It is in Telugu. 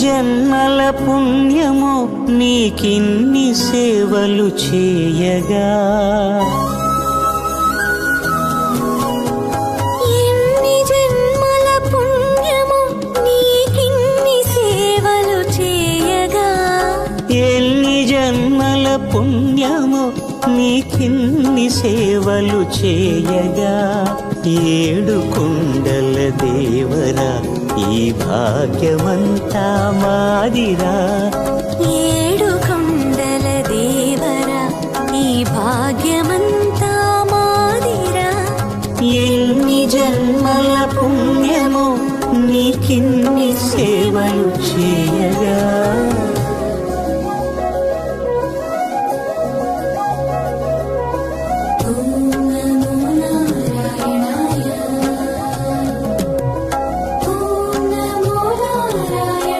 జన్మల పుణ్యమో నీకిన్ని సేవలు చేయగా, ఎన్ని జన్మల పుణ్యమో నీకిన్ని సేవలు చేయగా, ఎన్ని జన్మల పుణ్యమో నీకిన్ని సేవలు చేయగా, ఏడు కొండల దేవరా ఈ భాగ్యమంతా మాదిరా, ఏడు కొండల దేవరా ఈ భాగ్యమంతా మాదిరా, ఎన్ని జన్మల పుణ్యమో నీకిన్ని సేవలు చేయగా.